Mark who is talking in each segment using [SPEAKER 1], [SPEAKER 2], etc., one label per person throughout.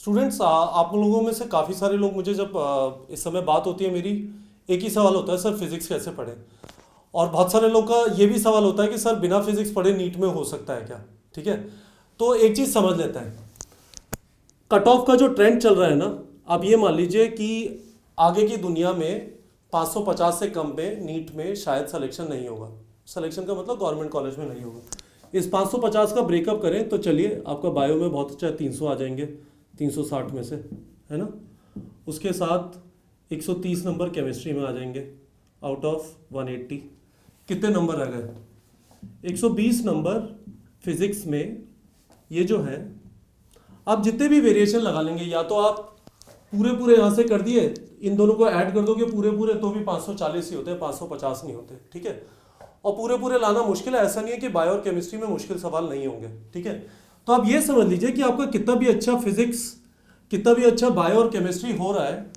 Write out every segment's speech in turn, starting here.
[SPEAKER 1] Students, आप लोगों में से काफ़ी सारे लोग मुझे जब इस समय बात होती है मेरी, एक ही सवाल होता है, सर फिजिक्स कैसे पढ़ें। और बहुत सारे लोग का ये भी सवाल होता है कि सर बिना फिजिक्स पढ़े नीट में हो सकता है क्या। ठीक है, तो एक चीज़ समझ लेते हैं, कट ऑफ का जो ट्रेंड चल रहा है ना, आप ये मान लीजिए कि आगे की दुनिया में 550 से कम में नीट में शायद सिलेक्शन नहीं होगा। सिलेक्शन का मतलब गवर्नमेंट कॉलेज में नहीं होगा। इस 550 का ब्रेकअप करें तो चलिए, आपका बायो में बहुत अच्छा 300 आ जाएंगे, 360 में से, है ना। उसके साथ 130 नंबर केमिस्ट्री में आ जाएंगे आउट ऑफ 180। कितने नंबर रह गए? 120 नंबर फिजिक्स में। ये जो है, आप जितने भी वेरिएशन लगा लेंगे, या तो आप पूरे पूरे यहाँ से कर दिए, इन दोनों को ऐड कर दोगे पूरे पूरे, तो भी 540 ही होते हैं, 550 नहीं होते। ठीक है, और पूरे पूरे लाना मुश्किल है, ऐसा नहीं है कि बायो और केमिस्ट्री में मुश्किल सवाल नहीं होंगे। ठीक है, तो आप ये समझ लीजिए कि आपका कितना भी अच्छा फिजिक्स, कितना भी अच्छा बायो और केमिस्ट्री हो रहा है,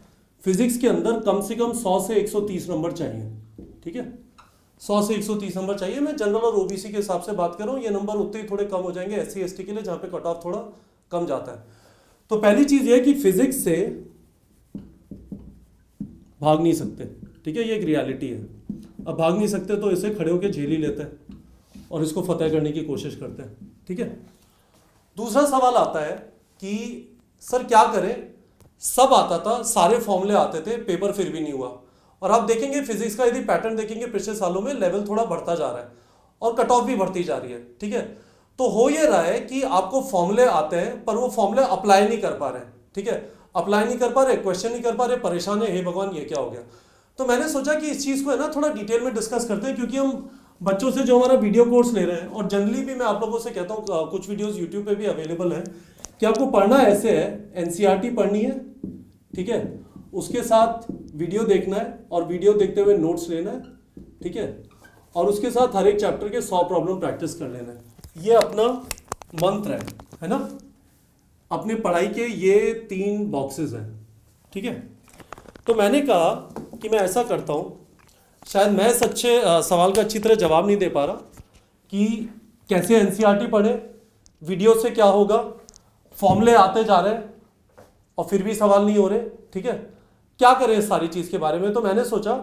[SPEAKER 1] फिजिक्स के अंदर कम से कम 100 से 130 नंबर चाहिए। ठीक है, 100 से 130 नंबर चाहिए। मैं जनरल और ओबीसी के हिसाब से बात कर रहा हूँ, ये नंबर उतने ही थोड़े कम हो जाएंगे एससी एसटी के लिए, जहाँ पे कट ऑफ थोड़ा कम जाता है। तो पहली चीज ये है कि फिजिक्स से भाग नहीं सकते। ठीक है, ये एक रियलिटी है। अब भाग नहीं सकते तो इसे खड़े होकर झेल ही लेते हैं और इसको फतेह करने की कोशिश करते हैं। ठीक है, दूसरा सवाल आता है कि सर क्या करें, सब आता था, सारे फॉर्मूले आते थे, पेपर फिर भी नहीं हुआ। और आप देखेंगे फिजिक्स का यदि पैटर्न देखेंगे पिछले सालों में, लेवल थोड़ा बढ़ता जा रहा है और कट ऑफ भी बढ़ती जा रही है। ठीक है, तो हो ये रहा है कि आपको फॉर्मूले आते हैं पर वो फॉर्मूले अप्लाई नहीं कर पा रहे। ठीक है, अप्लाई नहीं कर पा रहे, क्वेश्चन नहीं कर पा रहे, परेशान है, हे भगवान ये क्या हो गया। तो मैंने सोचा कि इस चीज़ को है ना थोड़ा डिटेल में डिस्कस करते हैं, क्योंकि हम बच्चों से जो हमारा वीडियो कोर्स ले रहे हैं, और जनरली भी मैं आप लोगों से कहता हूँ, कुछ वीडियोस यूट्यूब पे भी अवेलेबल है, कि आपको पढ़ना ऐसे है, एनसीईआरटी पढ़नी है। ठीक है, उसके साथ वीडियो देखना है और वीडियो देखते हुए नोट्स लेना है। ठीक है, और उसके साथ हर एक चैप्टर के 100 प्रॉब्लम प्रैक्टिस कर लेना है। ये अपना मंत्र है ना, अपने पढ़ाई के ये 3 बॉक्सेस हैं। ठीक है, तो मैंने कहा कि मैं ऐसा करता हूँ, शायद मैं सच्चे सवाल का अच्छी तरह जवाब नहीं दे पा रहा कि कैसे एनसीईआरटी पढ़े, वीडियो से क्या होगा, फॉर्मूले आते जा रहे हैं और फिर भी सवाल नहीं हो रहे। ठीक है, क्या करें इस सारी चीज़ के बारे में। तो मैंने सोचा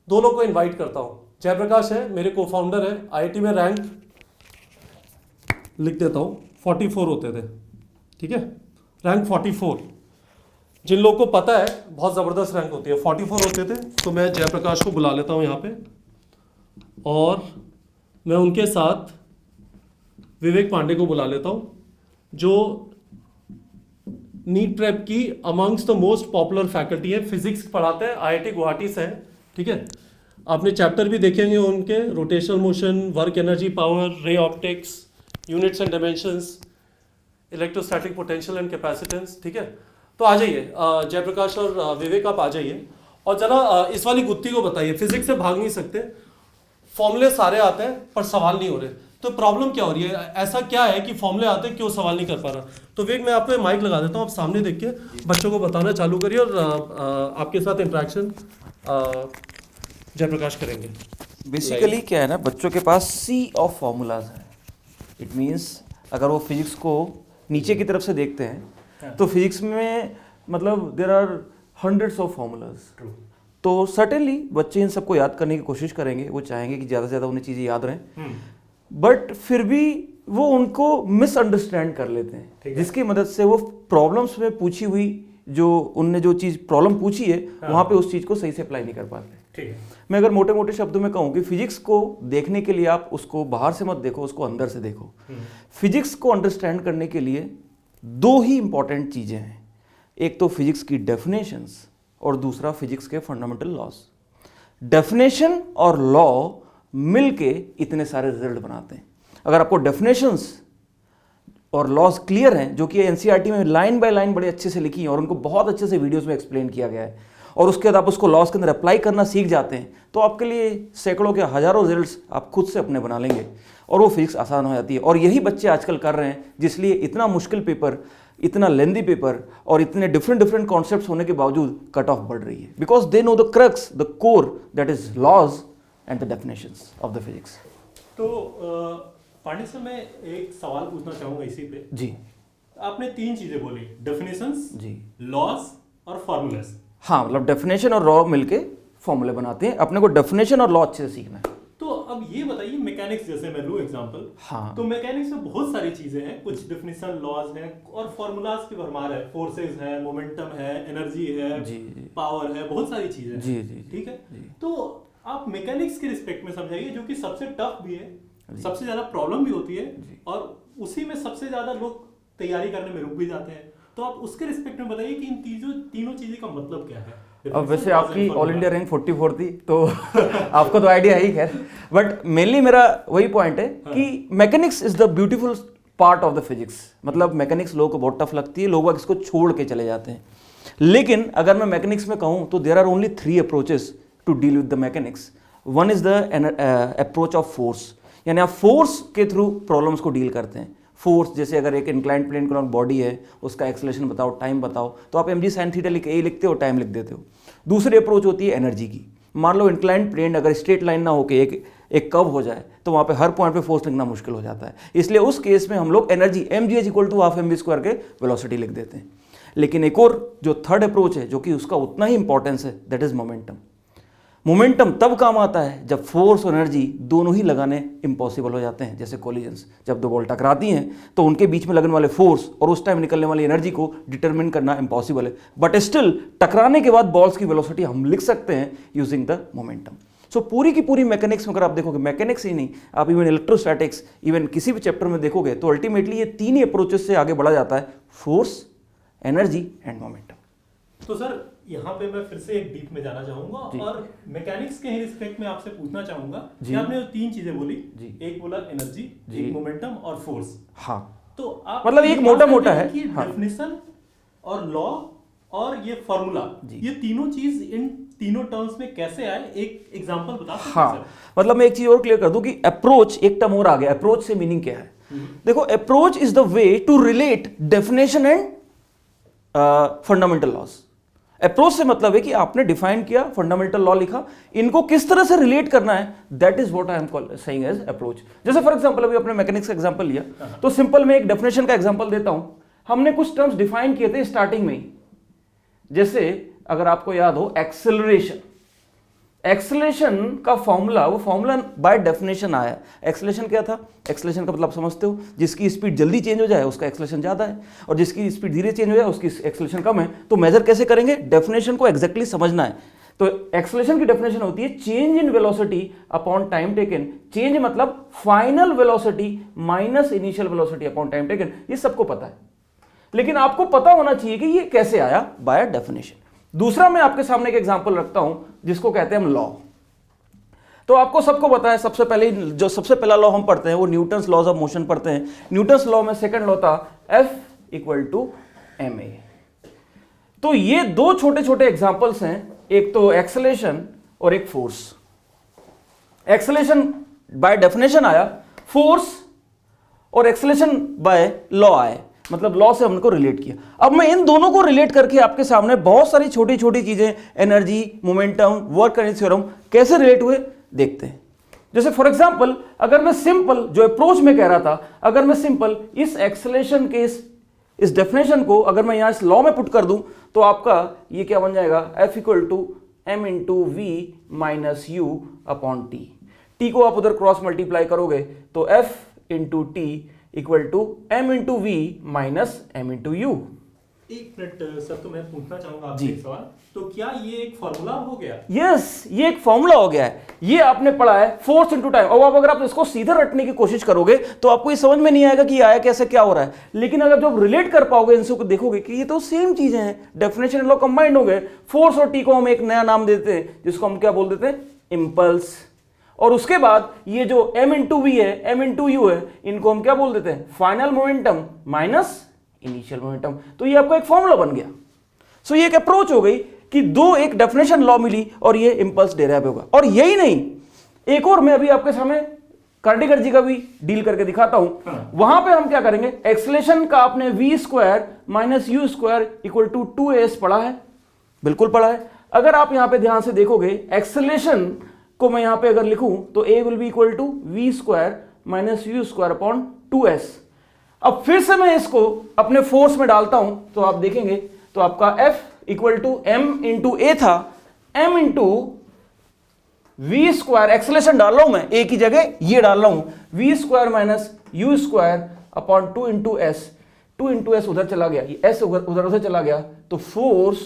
[SPEAKER 1] 2 लोग को इनवाइट करता हूँ। जयप्रकाश है, मेरे को फाउंडर है, आईआईटी में रैंक लिख देता हूँ 44 होते थे। ठीक है, रैंक 44, जिन लोगों को पता है बहुत ज़बरदस्त रैंक होती है, 44 होते थे। तो मैं जयप्रकाश को बुला लेता हूँ यहाँ पे, और मैं उनके साथ विवेक पांडे को बुला लेता हूँ, जो नीट प्रेप की amongst the most popular faculty है, फिजिक्स पढ़ाते हैं, आईआईटी गुवाहाटी से है। ठीक है, आपने चैप्टर भी देखेंगे उनके, rotational motion, work energy power, ray optics, units and dimensions, electrostatic potential and capacitance. ठीक है, तो आ जाइए जयप्रकाश और विवेक, आप आ जाइए और जरा इस वाली गुत्थी को बताइए। फिजिक्स से भाग नहीं सकते, फॉर्मूले सारे आते हैं पर सवाल नहीं हो रहे, तो प्रॉब्लम क्या हो रही है, ऐसा क्या है कि फॉर्मूले आते हैं क्यों सवाल नहीं कर पा रहा। तो विवेक, मैं आपको माइक लगा देता हूँ, आप सामने देख के बच्चों को बताना चालू करिए, और आपके साथ इंटरेक्शन जयप्रकाश करेंगे।
[SPEAKER 2] बेसिकली क्या है ना, बच्चों के पास सी ऑफ फॉर्मूलाज है। इट मीन्स अगर वो फिजिक्स को नीचे की तरफ से देखते हैं तो फिजिक्स में मतलब there are hundreds of formulas. तो सर्टेनली बच्चे इन सबको याद करने की कोशिश करेंगे, वो चाहेंगे कि ज़्यादा से ज़्यादा उन्हें चीज़ें याद रहें, बट फिर भी वो उनको मिसअंडरस्टैंड कर लेते हैं, जिसकी मदद से वो प्रॉब्लम्स में पूछी हुई जो उनने जो चीज़ प्रॉब्लम पूछी है वहाँ पे उस चीज़ को सही से अप्लाई नहीं कर पाते।
[SPEAKER 1] ठीक है,
[SPEAKER 2] मैं अगर मोटे मोटे शब्दों में कहूँ कि फिजिक्स को देखने के लिए आप उसको बाहर से मत देखो, उसको अंदर से देखो। फिजिक्स को अंडरस्टैंड करने के लिए 2 ही इंपॉर्टेंट चीज़ें हैं, एक तो फिजिक्स की डेफिनेशंस और दूसरा फिजिक्स के फंडामेंटल लॉज। डेफिनेशन और लॉ मिलके इतने सारे रिजल्ट बनाते हैं। अगर आपको डेफिनेशंस और लॉज क्लियर हैं, जो कि एनसीईआरटी में लाइन बाय लाइन बड़े अच्छे से लिखी हैं और उनको बहुत अच्छे से वीडियोस में एक्सप्लेन किया गया है, और उसके बाद आप उसको लॉज के अंदर अप्लाई करना सीख जाते हैं, तो आपके लिए सैकड़ों के हजारों रिजल्ट्स आप खुद से अपने बना लेंगे और वो फिजिक्स आसान हो जाती है। और यही बच्चे आजकल कर रहे हैं, जिसलिए इतना मुश्किल पेपर, इतना लेंदी पेपर और इतने डिफरेंट कॉन्सेप्ट्स होने के बावजूद कट ऑफ बढ़ रही है, because they know the crux, the core, that is laws and the definitions of the physics.
[SPEAKER 1] तो पांडे सर, मैं एक सवाल पूछना चाहूँगा इसी पे
[SPEAKER 2] जी।
[SPEAKER 3] आपने तीन चीजें बोली, डेफिनेशंस,
[SPEAKER 2] जी,
[SPEAKER 3] लॉज और फॉर्मूलाज।
[SPEAKER 2] हाँ, मतलब डेफिनेशन और लॉ मिलके फॉर्मूले बनाते हैं। अपने को डेफिनेशन और लॉ अच्छे से सीखना है।
[SPEAKER 3] तो अब ये बताइए, मैकेनिक्स जैसे मैं लूँ एग्जांपल,
[SPEAKER 2] हाँ,
[SPEAKER 3] तो मैकेनिक्स में बहुत सारी चीजें हैं, कुछ डेफिनेशन, लॉज हैं और फॉर्मूलाज की भरमार है, फोर्सेस है, मोमेंटम है, एनर्जी है,
[SPEAKER 2] जी,
[SPEAKER 3] पावर है, बहुत सारी चीजें हैं।
[SPEAKER 2] जी, जी,
[SPEAKER 3] ठीक है,
[SPEAKER 2] जी।
[SPEAKER 3] तो आप मैकेनिक्स के रिस्पेक्ट में समझाइए, जो कि सबसे टफ भी है, सबसे ज्यादा प्रॉब्लम भी होती है और उसी में सबसे ज्यादा लोग तैयारी करने में रुक भी जाते हैं। तो आप उसके रिस्पेक्ट में बताइए कि इन तीनों चीजें का मतलब क्या है।
[SPEAKER 2] अब वैसे आपकी ऑल इंडिया रैंक 44 थी तो आपको तो आइडिया है ही, खैर, बट मेनली मेरा वही पॉइंट है कि mechanics is the beautiful part of the physics. मतलब मैकेनिक्स लोगों को बहुत टफ लगती है, लोग इसको छोड़ के चले जाते हैं। लेकिन अगर मैं मैकेनिक्स में कहूँ तो there are only 3 approaches to deal with the mechanics. One is the approach of force, यानी आप फोर्स के थ्रू प्रॉब्लम्स को डील करते हैं। फोर्स जैसे अगर एक इंक्लाइंड प्लेन का बॉडी है, उसका एक्सेलरेशन बताओ, टाइम बताओ, तो आप mg sin थीटा लिखते हो, टाइम लिख देते हो। दूसरी अप्रोच होती है एनर्जी की। मान लो इंक्लाइंड प्लेन अगर स्ट्रेट लाइन ना होकर एक कर्व हो जाए तो वहाँ पे हर पॉइंट पे फोर्स लिखना मुश्किल हो जाता है। इसलिए उस केस में हम लोग energy mg is equal to half mv² के वेलोसिटी लिख देते हैं। लेकिन एक और जो थर्ड अप्रोच है, जो कि उसका उतना ही इंपॉर्टेंस है, दैट इज मोमेंटम। मोमेंटम तब काम आता है जब फोर्स और एनर्जी दोनों ही लगाने इम्पॉसिबल हो जाते हैं। जैसे कोलिजन्स, जब दो बॉल टकराती हैं तो उनके बीच में लगने वाले फोर्स और उस टाइम निकलने वाली एनर्जी को डिटरमिन करना इम्पॉसिबल है। बट स्टिल टकराने के बाद बॉल्स की वेलोसिटी हम लिख सकते हैं यूजिंग द मोमेंटम। सो पूरी की पूरी मैकेनिक्स में अगर आप देखोगे, मैकेनिक्स ही नहीं, आप इवन इलेक्ट्रोस्टैटिक्स, इवन किसी भी चैप्टर में देखोगे तो अल्टीमेटली ये तीन ही अप्रोचेस से आगे बढ़ा जाता है, फोर्स, एनर्जी एंड मोमेंटम।
[SPEAKER 3] तो सर यहाँ पे मैं फिर से एक डीप में जाना चाहूंगा और मैकेनिक्स के ही रिस्पेक्ट में आपसे पूछना चाहूंगा कि आपने जो तीन चीजें बोली, एक बोला एनर्जी, एक मोमेंटम और फोर्स।
[SPEAKER 2] हाँ,
[SPEAKER 3] तो आप
[SPEAKER 2] मतलब एक मोटा-मोटा है
[SPEAKER 3] कि डेफिनेशन और लॉ और ये फॉर्मूला, ये तीनों चीज इन तीनों टर्म्स में कैसे आए, एक एग्जांपल बता सकते हैं?
[SPEAKER 2] हाँ, मतलब मैं एक चीज और क्लियर कर दूं कि अप्रोच, एक टर्म और आ गया। अप्रोच से मीनिंग क्या है? देखो, approach is the way to relate definition and fundamental laws. Approach से मतलब है कि आपने डिफाइन किया, फंडामेंटल लॉ लिखा, इनको किस तरह से रिलेट करना है, that is what I am saying as approach. जैसे फॉर एग्जांपल अभी अपने मैकेनिक्स का एग्जांपल लिया, तो सिंपल मैं एक डेफिनेशन का एग्जांपल देता हूं। हमने कुछ टर्म्स डिफाइन किए थे स्टार्टिंग में ही, जैसे अगर आपको याद हो एक्सेलरेशन, एक्सेलरेशन का फॉर्मूला, वो फॉर्मूला बाय डेफिनेशन आया। एक्सेलरेशन क्या था? एक्सेलरेशन का मतलब समझते हो, जिसकी स्पीड जल्दी चेंज हो जाए उसका एक्सेलरेशन ज्यादा है, और जिसकी स्पीड धीरे चेंज हो जाए उसकी एक्सेलरेशन कम है। तो मेजर कैसे करेंगे? डेफिनेशन को एग्जैक्टली समझना है। तो एक्सेलरेशन की डेफिनेशन होती है change in velocity upon time taken. Change मतलब final velocity minus initial velocity upon time taken. ये सबको पता है, लेकिन आपको पता होना चाहिए कि ये कैसे आया, बाय डेफिनेशन। दूसरा मैं आपके सामने एक एग्जांपल रखता हूं जिसको कहते हैं हम लॉ। तो आपको सबको पता है, सबसे पहला लॉ हम पढ़ते हैं वो न्यूटन्स लॉज ऑफ मोशन पढ़ते हैं। न्यूटन्स लॉ में सेकंड लॉ था F = ma। तो ये दो छोटे छोटे एग्जांपल्स हैं, एक तो एक्सेलरेशन और एक फोर्स। एक्सेलरेशन बाय डेफिनेशन आया, फोर्स और एक्सेलरेशन बाय लॉ आए, मतलब लॉ से हमने को रिलेट किया। अब मैं इन दोनों को रिलेट करके आपके सामने बहुत सारी छोटी छोटी चीजें, energy, momentum, work current theorem, कैसे रिलेट हुए देखते हैं। जैसे फॉर एग्जांपल, अगर मैं सिंपल जो अप्रोच में कह रहा था, अगर मैं सिंपल इस एक्सेलरेशन के इस डेफिनेशन को अगर मैं यहां इस लॉ में पुट कर दूं तो आपका ये क्या बन जाएगा? F = m × v - u upon t। t को आप उधर क्रॉस मल्टीप्लाई करोगे तो F × t = m × v - m × u।
[SPEAKER 3] एक मिनट सर, तो मैं पूछना चाहूंगा आपसे एक सवाल। तो क्या ये एक फॉर्मूला हो गया?
[SPEAKER 2] यस, ये एक फॉर्मूला हो गया है। ये आपने पढ़ा है फोर्स इनटू टाइम। अब अगर आप इसको सीधा रटने की कोशिश करोगे तो आपको ये समझ में नहीं आएगा कि आया कैसे, क्या हो रहा है। लेकिन अगर जब रिलेट कर पाओगे इनसे, को देखोगे कि ये तो सेम चीजें हैं, डेफिनेशन लॉ कंबाइंड हो गए। फोर्स और टी को हम एक नया नाम देते हैं जिसको हम क्या बोल देते हैं? इंपल्स। और उसके बाद ये जो m × v है, m × u है, इनको हम क्या बोल देते हैं? Final momentum minus initial momentum. तो ये आपको एक फॉर्मूला बन गया। सो ये एक अप्रोच हो गई कि दो, एक डेफिनेशन लॉ मिली और ये इंपल्स डेराइव होगा। और यही नहीं, एक और मैं अभी आपके सामने कार्डिगर जी का भी डील करके दिखाता हूं। वहां पे हम क्या करेंगे? एक्सेलरेशन का आपने v² - u² = 2as पढ़ा है, बिल्कुल पढ़ा है। अगर आप यहां पे ध्यान से देखोगे, एक्सेलरेशन को मैं यहां पे अगर लिखूं तो a will be equal to v² - u² upon 2s। अब फिर से मैं इसको अपने फोर्स में डालता हूं तो आप देखेंगे तो आपका F equal to m into a था, m into v square, acceleration डाल रहा हूं मैं, ए की जगह ये डाल रहा हूं, v square minus u square upon 2 into s, 2 into s उधर चला गया, ये एस उधर चला गया, तो force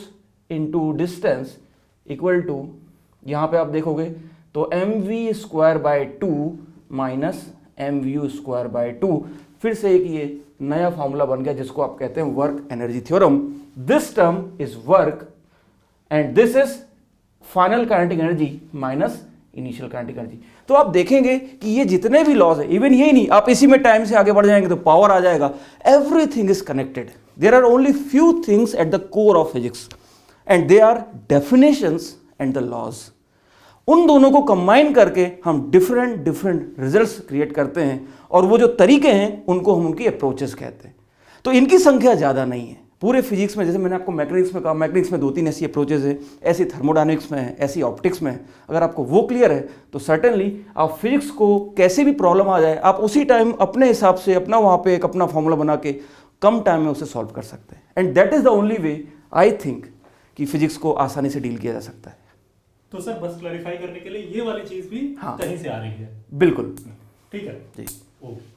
[SPEAKER 2] into distance equal to, यहां पे आप देखोगे तो m v square by 2 minus m u square by 2, फिर से एक ये नया फॉर्मूला बन गया जिसको आप कहते हैं work energy theorem. This term is work and this is final kinetic energy minus initial kinetic energy. तो आप देखेंगे कि ये जितने भी लॉज है, इवन ये नहीं, आप इसी में टाइम से आगे बढ़ जाएंगे तो पावर आ जाएगा, everything is connected. There are only few things at the core of physics and they are definitions and the laws. उन दोनों को कंबाइन करके हम डिफरेंट रिजल्ट्स क्रिएट करते हैं, और वो जो तरीके हैं उनको हम उनकी अप्रोचेस कहते हैं। तो इनकी संख्या ज़्यादा नहीं है पूरे फिजिक्स में। जैसे मैंने आपको मैकेनिक्स में कहा, मैकेनिक्स में 2-3 ऐसी अप्रोचेस है, ऐसी थर्मोडायनेमिक्स में है, ऐसी ऑप्टिक्स में है। अगर आपको वो क्लियर है तो सर्टेनली आप फिजिक्स को कैसे भी प्रॉब्लम आ जाए, आप उसी टाइम अपने हिसाब से अपना वहाँ पे एक अपना फॉर्मूला बना के कम टाइम में उसे सॉल्व कर सकते हैं। And that is the only way I think कि फिजिक्स को आसानी से डील किया जा सकता है।
[SPEAKER 3] तो सर बस क्लैरिफाई करने के लिए ये वाली चीज भी
[SPEAKER 2] हाँ,
[SPEAKER 3] कहीं से आ रही है।
[SPEAKER 2] बिल्कुल
[SPEAKER 3] ठीक है
[SPEAKER 2] जी।
[SPEAKER 3] ओके।